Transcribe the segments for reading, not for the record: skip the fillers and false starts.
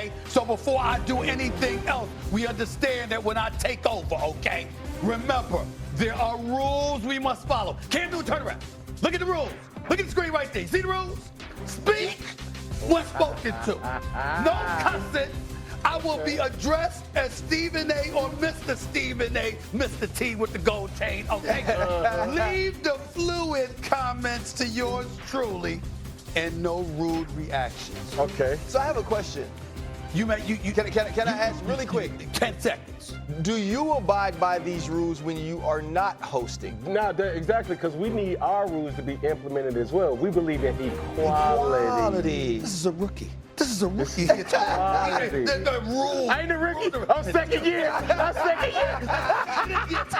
okay? So before I do anything else, we understand that when I take over, okay? Remember, there are rules we must follow. Can't do a turnaround. Look at the rules. Look at the screen right there. See the rules? Speak when spoken to. No cussing. I will be addressed as Stephen A. or Mr. Stephen A. Mr. T with the gold chain, okay? Leave the fluid comments to yours truly and no rude reactions. Okay. So I have a question. Can I ask really quick? 10 seconds. Do you abide by these rules when you are not hosting? No, exactly, because we need our rules to be implemented as well. We believe in equality. This is a rookie. This is a rookie. Equality. The rules. I ain't a rookie. I'm second year. It is year two.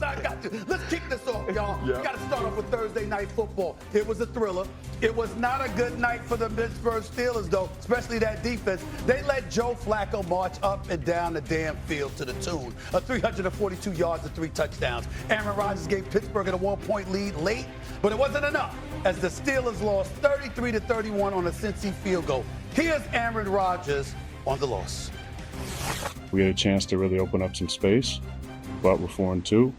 So I got you. Let's kick this off, y'all. Yeah. We got to start off with Thursday night football. It was a thriller. It was not a good night for the Pittsburgh Steelers, though, especially that defense. They let Joe Flacco march up and down the damn field to the tune of 342 yards and 3 touchdowns. Aaron Rodgers gave Pittsburgh a 1-point lead late, but it wasn't enough as the Steelers lost 33-31 on a Cincy field goal. Here's Aaron Rodgers on the loss. We had a chance to really open up some space, but we're 4-2,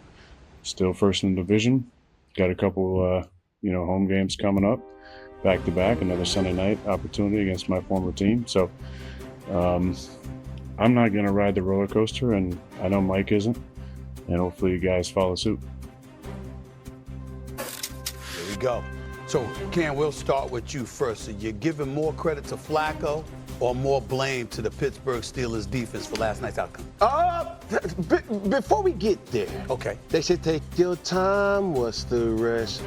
still first in the division. Got a couple, home games coming up, back-to-back, another Sunday night opportunity against my former team. So I'm not going to ride the roller coaster, and I know Mike isn't, and hopefully you guys follow suit. There we go. So, Cam, we'll start with you first. So you're giving more credit to Flacco or more blame to the Pittsburgh Steelers defense for last night's outcome? Before we get there, okay, they should take your time. What's the rest?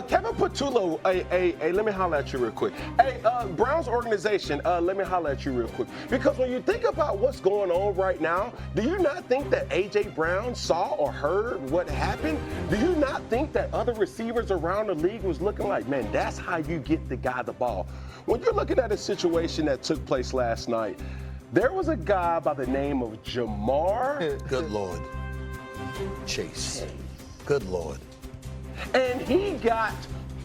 Kevin Patullo, let me holler at you real quick. Hey, Browns organization, let me holler at you real quick. Because when you think about what's going on right now, do you not think that A.J. Brown saw or heard what happened? Do you not think that other receivers around the league was looking like, man, that's how you get the guy the ball? When you're looking at a situation that took place last night, there was a guy by the name of Jamar. Good Lord. Chase. Good Lord. And he got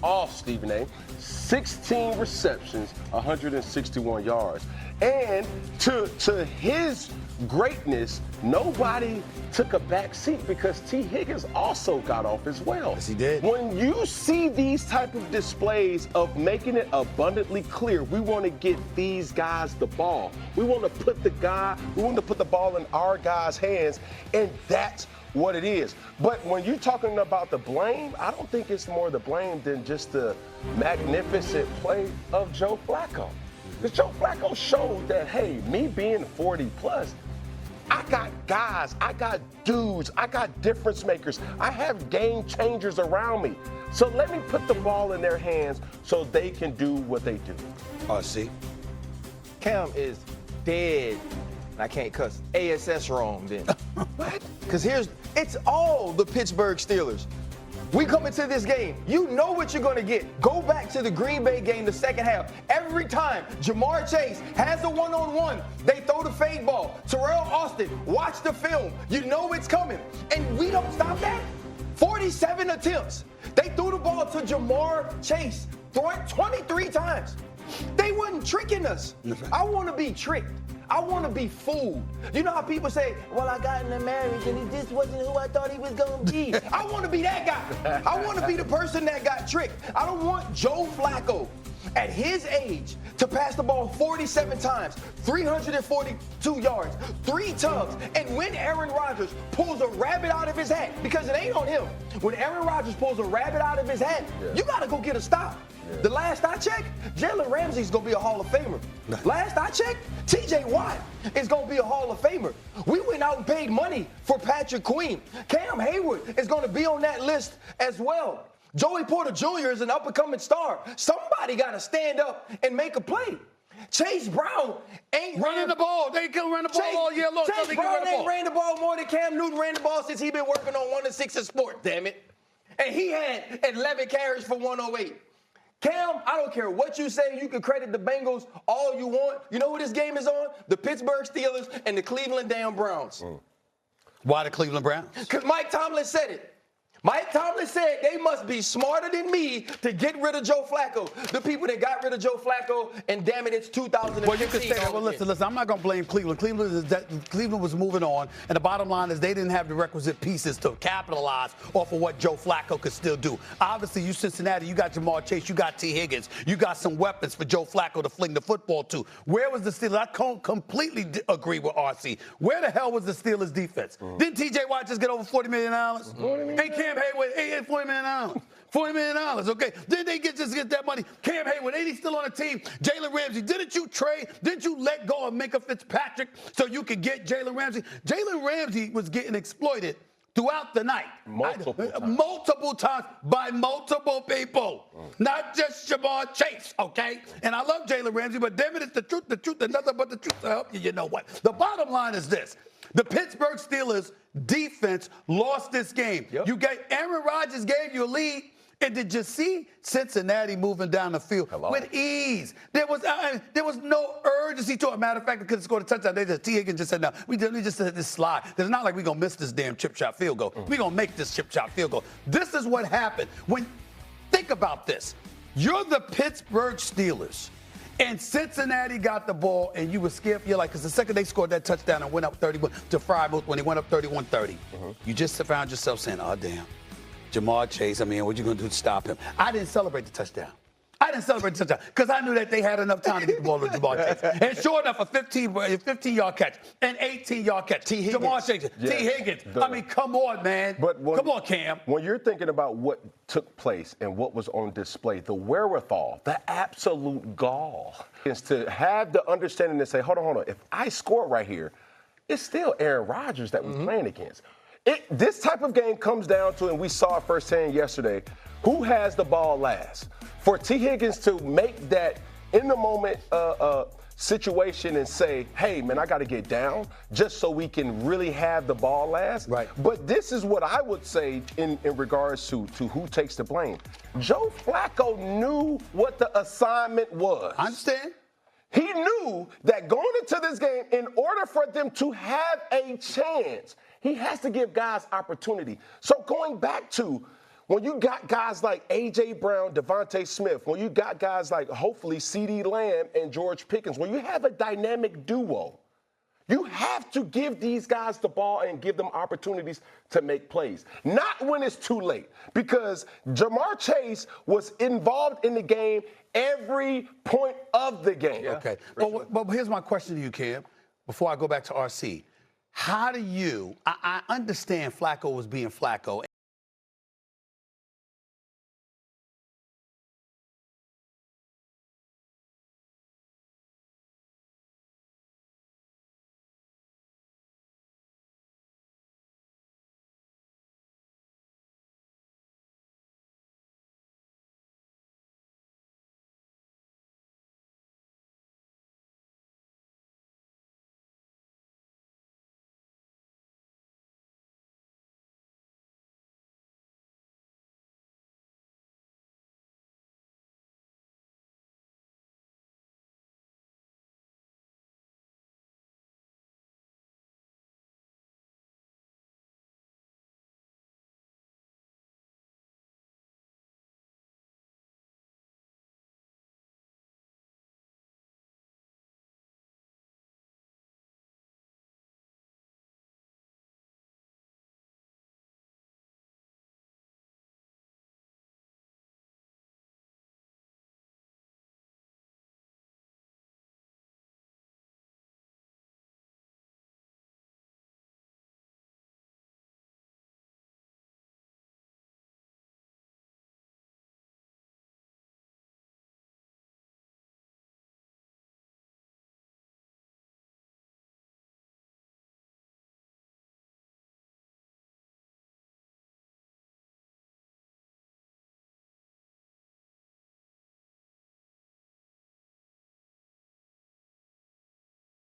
off, Stephen A. 16 receptions, 161 yards. And to his greatness, nobody took a back seat because T. Higgins also got off as well. Yes, he did. When you see these type of displays of making it abundantly clear, we want to get these guys the ball. We want to put the ball in our guys' hands, and that's what it is. But when you're talking about the blame, I don't think it's more the blame than just the magnificent play of Joe Flacco. Because Joe Flacco showed that, hey, me being 40 plus, I got guys, I got dudes, I got difference makers. I have game changers around me. So let me put the ball in their hands so they can do what they do. RC. Cam is dead. I can't cuss. ASS wrong then. What? Because it's all the Pittsburgh Steelers. We come into this game, you know what you're going to get. Go back to the Green Bay game, the second half. Every time Jamar Chase has a one-on-one, they throw the fade ball. Terrell Austin, watch the film. You know it's coming. And we don't stop that. 47 attempts. They threw the ball to Jamar Chase, throw it 23 times. They wasn't tricking us. I want to be tricked. I want to be fooled. You know how people say, well, I got in a marriage and he just wasn't who I thought he was going to be. I want to be that guy. I want to be the person that got tricked. I don't want Joe Flacco at his age to pass the ball 47 times, 342 yards, 3 tugs, and when Aaron Rodgers pulls a rabbit out of his hat, because it ain't on him, when Aaron Rodgers pulls a rabbit out of his hat, you got to go get a stop. The last I checked, Jalen Ramsey's going to be a Hall of Famer. Last I checked, T.J. Watt is going to be a Hall of Famer. We went out and paid money for Patrick Queen. Cam Hayward is going to be on that list as well. Joey Porter Jr. is an up-and-coming star. Somebody got to stand up and make a play. Chase Brown ain't running the ball. They can run the ball all year long. Chase Brown ain't ran the ball more than Cam Newton ran the ball since he been working on 1 and 6 in sport, damn it. And he had 11 carries for 108. Cam, I don't care what you say. You can credit the Bengals all you want. You know who this game is on? The Pittsburgh Steelers and the Cleveland damn Browns. Why the Cleveland Browns? Because Mike Tomlin said it. Mike Tomlin said they must be smarter than me to get rid of Joe Flacco. The people that got rid of Joe Flacco, and damn it, it's 2015. Well, you can say that. Well, listen, I'm not going to blame Cleveland. Cleveland was moving on, and the bottom line is they didn't have the requisite pieces to capitalize off of what Joe Flacco could still do. Obviously, you Cincinnati, you got Jamar Chase, you got T. Higgins, you got some weapons for Joe Flacco to fling the football to. Where was the Steelers? I completely agree with RC. Where the hell was the Steelers defense? Didn't T.J. Watt just get over $40 million? Hey, Cam Hayward, $40 million. $40 million, okay? Then they just get that money. Cam Hayward, ain't he still on the team? Jalen Ramsey, didn't you let go of Minka Fitzpatrick so you could get Jalen Ramsey? Jalen Ramsey was getting exploited throughout the night. Multiple times by multiple people. Not just Jamar Chase, okay? And I love Jalen Ramsey, but damn it, it's the truth, and nothing but the truth to help you. You know what? The bottom line is this. The Pittsburgh Steelers defense lost this game. Aaron Rodgers gave you a lead. And did you see Cincinnati moving down the field with ease? There was no urgency to it. Matter of fact, they could have scored a touchdown. T. Higgins just said, no, we just let this slide. It's not like we're going to miss this damn chip shot field goal. We're going to make this chip shot field goal. This is what happened. Think about this. You're the Pittsburgh Steelers. And Cincinnati got the ball, and you were scared. You're like, because the second they scored that touchdown and went up 31 to Frymouth when he went up 31-30, you just found yourself saying, oh, damn. Jamar Chase, what you going to do to stop him? I didn't celebrate the touchdown. Because I knew that they had enough time to get the ball to Jamar Chase. And sure enough, a 15-yard catch, an 18-yard catch. T. Higgins. Jamar Chase, T. Higgins. Come on, man. Come on, Cam. When you're thinking about what took place and what was on display, the wherewithal, the absolute gall is to have the understanding to say, hold on. If I score right here, it's still Aaron Rodgers that we're playing against. This type of game comes down to, and we saw it firsthand yesterday, who has the ball last. For T. Higgins to make that in-the-moment situation and say, hey, man, I got to get down just so we can really have the ball last. Right. But this is what I would say in regards to who takes the blame. Joe Flacco knew what the assignment was. I understand. He knew that going into this game, in order for them to have a chance, he has to give guys opportunity. So going back to when you got guys like A.J. Brown, Devontae Smith, when you got guys like hopefully CeeDee Lamb and George Pickens, when you have a dynamic duo, you have to give these guys the ball and give them opportunities to make plays. Not when it's too late, because Jamar Chase was involved in the game every point of the game. Okay. Well, here's my question to you, Cam, before I go back to RC. How do you – I understand Flacco was being Flacco.